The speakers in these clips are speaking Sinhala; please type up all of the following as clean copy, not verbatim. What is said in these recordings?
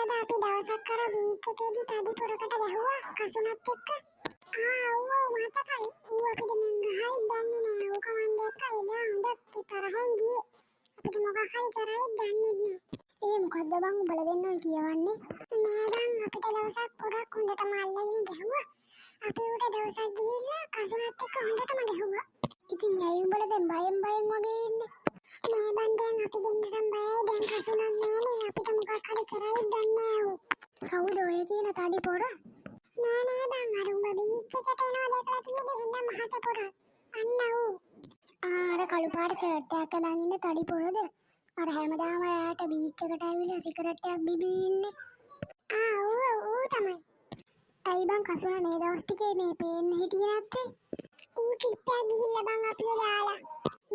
මතකද අපි දවසක් අර බීච් එකේදී තඩි පොරකට ගැහුවා කසුනත් එක්ක? ඔව් මතකයි. ඌ අපිට මං ගහයි දන්නේ නෑ. ඌ කමෙන් දැක්කා එදා හොඳ තරහෙන් ගියේ. අපිට මොකක් හරි කරයිද දන්නේ නෑ. ඒ මොකද්ද බං උඹලා දෙන්නෝ කියවන්නේ? නෑ බං අපිට දවසක් පොරක් හොඳටම අල්ලගෙන ගැහුවා. අපි ඌට දවසක් ගිහිල්ලා කසුනත් එක්ක හොඳටම ගැහුවා. ඉතින් ඇයි උඹලා දැන් බයෙන් වගේ ඉන්නේ? නෑ බං දැන් අපි දෙන්නටම බයයි. දැන් කසුනක් නෑනේ. අපිට මොකක් හරි කරයිද දන්නේ නෑ ඌ. කවුද ඔය කියන තඩි පොර? නෑ බං අර උඹ බීච් එකට එනවා දැකලා තියෙද හින්න මහත පොර. අන්න ඌ. අර කළු පාට ෂර්ට් එකක් අඳන් ඉන්න තඩි පොරද? අර හැමදාම රැට බීච් එකට ඇවිල්ලා සිගරට් එකක් බිබී ඉන්නේ. ඌ තමයි. ඇයි බං කසුනා මේ දවස් ටිකේ මේ පේන්න හිටියේ නැත්තේ? ඌ ට්‍රිප් එකක් ගිහිල්ලා බං අපිව දාලා.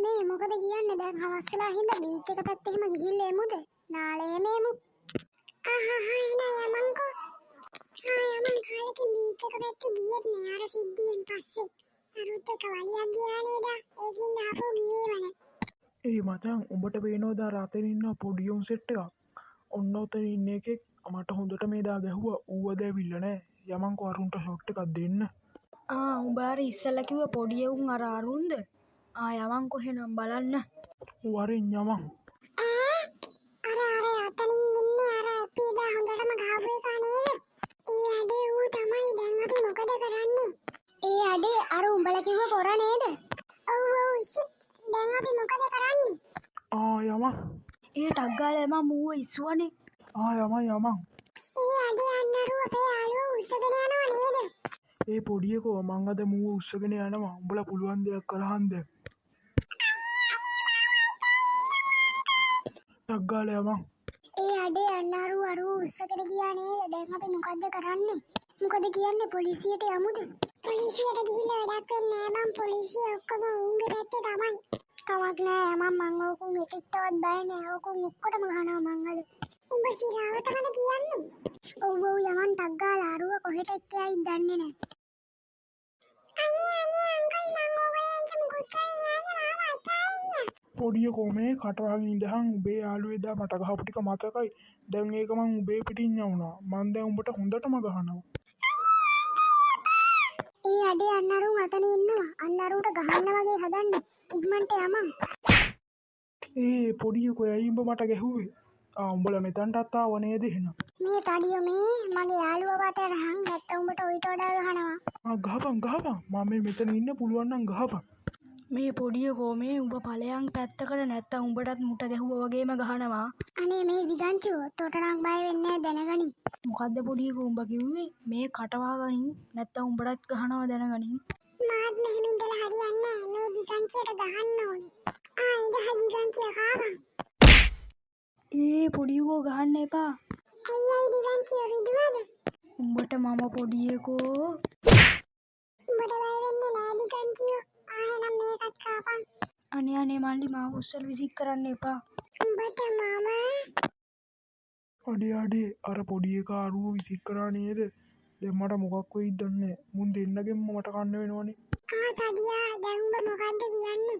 මේ මොකද කියන්නේ දැන් හවස් වෙලා හින්දා බීච් එක පැත්තේ එහෙම ගිහිල්ලා එමුද? නාලේ මේමු. එන යමන්කෝ. යමන් කාලෙකින් බීච් එක පැත්තේ ගියෙත් නෑ අර සිද්ධියෙන් පස්සේ. අරුත් එක වලියක් ගියා නේද? ඒකින් ආපහු ගියේම නෑ. ඒ මචං උඹට පේනවද රතෙන් ඉන්න පොඩි උන් සෙට් එකක්? ඔන්න ඔතන ඉන්න එකෙක් මට හොඳට මේ දා ගැහුවා. ඌව දැවිල්ල නෑ. යමන්කෝ අරුන්ට ෂොට් එකක් දෙන්න. උඹ අර ඉස්සෙල්ලා කිව්ව පොඩි උන් අර අරුන්ද? යමන්කෝ එහෙනම් බලන්න. වරින් යමන්. අර අතනින් ඉන්නේ අර අපි දා හොඳටම ගහපු එක නේද? ඒ අඩේ ඌ තමයි. දැන් අපි මොකද කරන්නේ? ඒ අඩේ අර උඹලා කිව්ව පොර නේද? ඔව් ෂිට්. දැන් අපි මොකද කරන්නේ? යමන්. ඒ ටක් ගාලා මම මූව ඉස්සුවනේ. යමන්. ඒ අඩේ අන්නරුව අපේ යාළුවෝ උස්සගෙන යනවා නේද? ඒ පොඩියකෝ මං අද මූව උස්සගෙන යනවා. උඹලා පුළුවන් දෙයක් කරහන්ද? ටක් ගාලා යමන්. ඒ අඩේ අන්නරුව අර උස්සගෙන ගියා නේද? දැන් අපි මොකද්ද කරන්නේ? මොකද කියන්නේ පොලිසියට යමුද? පොලිසියට ගිහිල්ලා වැඩක් වෙන්නේ නෑ බං. පොලිසිය ඔක්කොම උන්ගේ පැත්තේ තමයි. කමක් නෑ මං ඕකුන් එකෙක්ටවත් බය නෑ. ඕකුන් ඔක්කොටම ගහනවා මං අද. උඹ සිරාවටමද කියන්නේ? ඔව් යමන් ටක් ගාලා අරුව කොහෙට එක්කයයි දන්නේ නෑ. අනේ අංකල් මං ඔයගෙන් මුකුත්යි නෑ මාමා. පොඩියකෝ මේ කටවාගෙන ඉඳහන් උඹේ යාළුවෝ එදා මට ගහපු ටික මතකයි. දැන් ඒක මං උඹේ පිටින් යවුනා. මං දැන් උඹට හොඳටම ගහනවා. ඒ අඩේ අන්නරුන් අතන ඉන්නවා. අන්නරුට ගහන්න වගේ හදන්නේ. ඉක්මනට යමන්. ඒ පොඩියකෝ ඇයි උඹ මට ගැහුවේ? උඹලා මෙතනටත් ආව නේද එහෙනම්? මේ තඩියෝ මේ මගේ යාළුවා වට රහන් නැත්නම් උඹට ඌට වඩා ගහනවා. ගහපන් මම මෙතන ඉන්න පුළුවන් නම් ගහපන්. මේ පොඩියකෝ මේ උඹ ඵලයන් පැත්තකට නැත්තම් උඹටත් මුට ගැහුවා වගේම ගහනවා. අනේ මේ විගංචුව තොට නම් බය වෙන්නේ දැනගනි. මොකද්ද පොඩියකෝ උඹ කිව්වේ? මේ කටවාගනින් නැත්තම් උඹටත් ගහනවා දැනගනින්. මාත් මෙහෙම ඉඳලා හරියන්නේ නැහැ. මේ විගංචියට ගහන්න ඕනේ. ඉඳ විගංචිය කාවන්. ඒ පොඩියකෝ ගහන්න එපා. අයියයි විගංචිය රිදුවද? උඹට මම පොඩියකෝ. උඹට බය වෙන්නේ නැහැ විගංචිය. එහෙනම් මේකත් කාපන්. අනේ මල්ලි මාව උස්සල් විසික් කරන්න එපා. උඹට මම අඩේ අර පොඩි එකා අරුව විසික් කරා නේද? දැන් මට මොකක් වෙයිද දන්නේ. මුන් දෙන්නගෙම මට කන්න වෙනවනේ. තඩියා දැන් උඹ මොකද්ද කියන්නේ?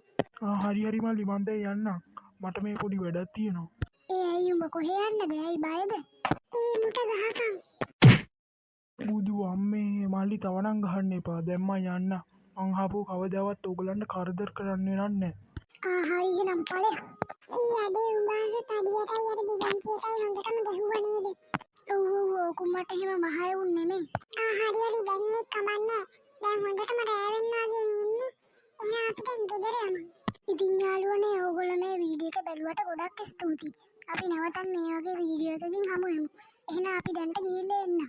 හරි මල්ලි මන් දැන් යන්නම්. මට මේ පොඩි වැඩක් තියෙනවා. ඇයි උඹ කොහේ යන්නද? ඇයි බයද? මුට ගහපන්. බුදු අම්මේ මල්ලි තවනම් ගහන්න එපා. දැන් මං යන්න. මං ආපහු කවදාවත් ඔයගලන්ට කරදර කරන්නේ නැහැ. හරි එහෙනම් ඵලයක්. අඩේ උඹාට තඩියටයි අර දිගන්සියටයි හොඳටම ගැහුවා නේද? ඔව් කුම්මට එහෙම මහය වුන් නෙමෙයි. හරි දැන් ඒක කමන්නේ. දැන් හොඳටම රෑ වෙනවා වගේ ඉන්නේ. එහෙනම් අපිට ගෙදර යමු. ඉතින් යාළුවනේ ඕගොල්ලෝ මේ වීඩියෝ එක බැලුවට ගොඩක් ස්තුතියි. අපි නැවතත් මේ වගේ වීඩියෝ එකකින් හමු වෙමු. එහෙනම් අපි දැන්ට ගිහිල්ලා එන්න.